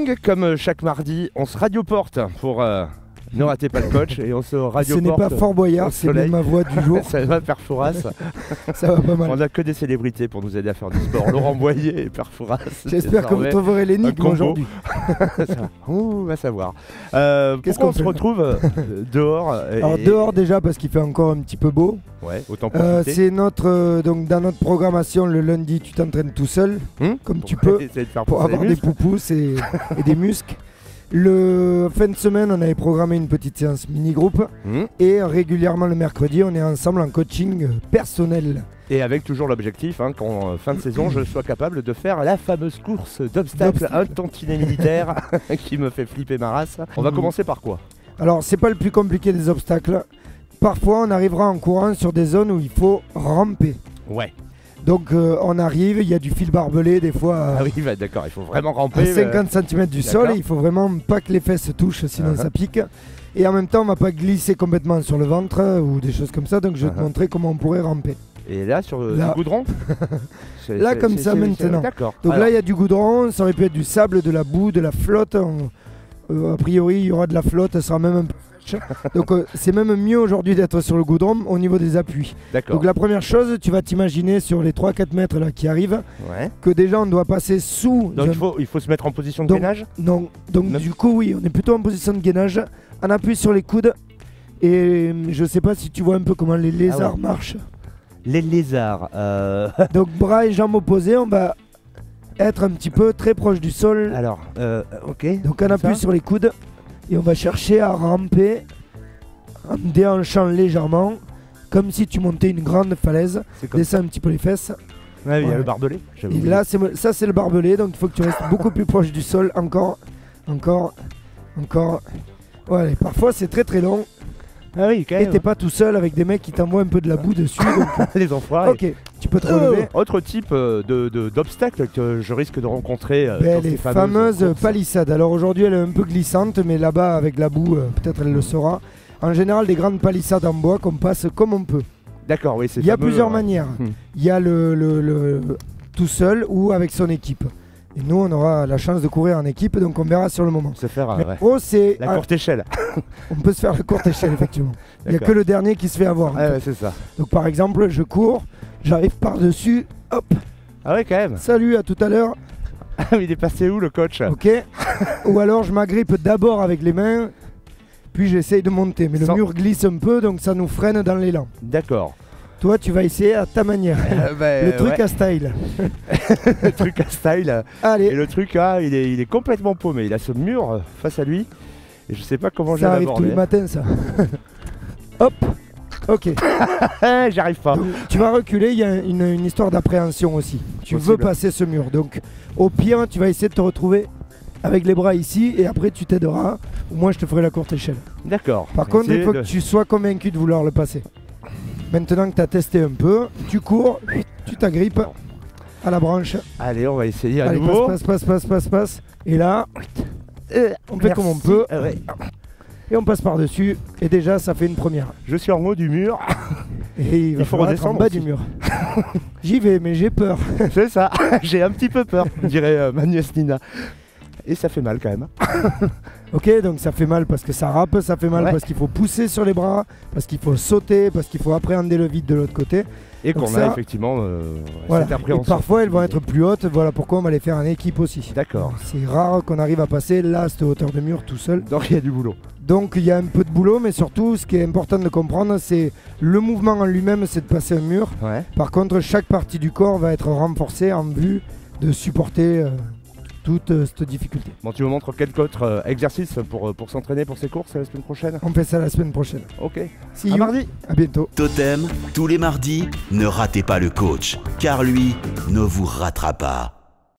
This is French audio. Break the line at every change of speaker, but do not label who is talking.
coaching, comme chaque mardi, on se radioporte pour ne ratez pas le coach et on se radioporte.
Ce n'est pas Fort Boyard, c'est bien ma voix du jour.
Ça va, Père Fouras.
Ça va pas mal.
On n'a que des célébrités pour nous aider à faire du sport. Laurent Boyer et Père Fouras.
J'espère que vous trouverez l'énigme aujourd'hui.
On va savoir. Pourquoi on se retrouve dehors
Alors dehors déjà parce qu'il fait encore un petit peu beau.
Ouais, autant profiter.
C'est notre donc dans notre programmation le lundi tu t'entraînes tout seul comme tu peux pour avoir des poupous et des muscles. Le fin de semaine, on avait programmé une petite séance mini-groupe et régulièrement le mercredi, on est ensemble en coaching personnel.
Et avec toujours l'objectif qu'en fin de saison, je sois capable de faire la fameuse course d'obstacles, un tantinet militaire qui me fait flipper ma race. On va commencer par quoi?
Alors, c'est pas le plus compliqué des obstacles. Parfois, on arrivera en courant sur des zones où il faut ramper.
Ouais.
Donc on arrive, il y a du fil barbelé des fois
ah oui, bah, d'accord, il faut vraiment ramper
à 50 cm du sol et il faut vraiment pas que les fesses se touchent sinon ça pique. Et en même temps on va pas glisser complètement sur le ventre ou des choses comme ça, donc je vais te montrer comment on pourrait ramper.
Et là sur le goudron
là comme ça maintenant.
D'accord.
Donc alors, là il y a du goudron, ça aurait pu être du sable, de la boue, de la flotte. A priori il y aura de la flotte, ça sera même un peu... Donc c'est même mieux aujourd'hui d'être sur le goudron au niveau des appuis. Donc la première chose, tu vas t'imaginer sur les 3-4 mètres là qui arrivent, que déjà on doit passer sous...
Donc il faut se mettre en position de gainage.
Non, donc du coup oui, on est plutôt en position de gainage. On appuie sur les coudes et je sais pas si tu vois un peu comment les lézards marchent.
Les lézards
Donc bras et jambes opposés, on va être un petit peu très proche du sol.
Alors, ok.
Donc on appuie sur les coudes. Et on va chercher à ramper en déhanchant légèrement, comme si tu montais une grande falaise. Descends un petit peu les fesses.
Ouais, il y a le barbelé.
Et là, ça c'est le barbelé, donc il faut que tu restes beaucoup plus proche du sol. Encore. Ouais, parfois c'est très très long.
Ah oui, quand même.
Et t'es pas tout seul avec des mecs qui t'envoient un peu de la boue dessus. Donc...
Les enfoirés.
Ok, tu peux te relever.
Autre type d'obstacle que je risque de rencontrer dans
les
ces
fameuses palissades. Alors aujourd'hui elle est un peu glissante, mais là-bas avec la boue, peut-être elle le sera. En général des grandes palissades en bois qu'on passe comme on peut.
D'accord, oui, c'est
Il y a plusieurs manières. Il y a le tout seul ou avec son équipe. Et nous, on aura la chance de courir en équipe, donc on verra sur le moment.
Se faire
c'est
la courte échelle.
On peut se faire la courte échelle, effectivement. Il n'y a que le dernier qui se fait avoir.
Ouais, c'est ça.
Donc par exemple, je cours, j'arrive par-dessus, hop.
Ah ouais, quand même.
Salut, à tout à l'heure.
Ah, il est passé où le coach?
Ok. Ou alors je m'agrippe d'abord avec les mains, puis j'essaye de monter. Mais le mur glisse un peu, donc ça nous freine dans l'élan.
D'accord.
Toi, tu vas essayer à ta manière. Le truc à style.
Le truc à style.
Allez.
Et le truc, il est complètement paumé. Il a ce mur face à lui. Et je sais pas comment je vais l'aborder.
Ça arrive tous les matins, ça. Hop. Ok.
J'arrive pas.
Donc, tu vas reculer, il y a une histoire d'appréhension aussi. Tu veux passer ce mur. Donc, au pire, tu vas essayer de te retrouver avec les bras ici et après tu t'aideras. Ou moi, je te ferai la courte échelle.
D'accord.
Par contre, il faut que tu sois convaincu de vouloir le passer. Maintenant que tu as testé un peu, tu cours, tu t'agrippes à la branche.
Allez, on va essayer à nouveau.
Passe. Et là, on fait comme on peut. Et on passe par-dessus. Et déjà, ça fait une première.
Je suis en haut du mur.
Et il faut redescendre en bas du mur. J'y vais, mais j'ai peur.
C'est ça, j'ai un petit peu peur, dirait Magnus Nina. Et ça fait mal quand même.
Ok, donc ça fait mal parce que ça râpe, ça fait mal parce qu'il faut pousser sur les bras, parce qu'il faut sauter, parce qu'il faut appréhender le vide de l'autre côté.
Et qu'on a effectivement cette appréhension.
Et parfois elles vont être plus hautes, voilà pourquoi on va les faire en équipe aussi.
D'accord.
C'est rare qu'on arrive à passer là à cette hauteur de mur tout seul.
Donc il y a du boulot.
Donc il y a un peu de boulot, mais surtout ce qui est important de comprendre, c'est le mouvement en lui-même, c'est de passer un mur. Par contre, chaque partie du corps va être renforcée en vue de supporter toute cette difficulté.
Bon, tu me montres quelques autres exercices pour s'entraîner pour ces courses la semaine prochaine?
On fait ça la semaine prochaine.
Ok.
À
mardi.
À bientôt.
Totem, tous les mardis, ne ratez pas le coach, car lui ne vous ratera pas.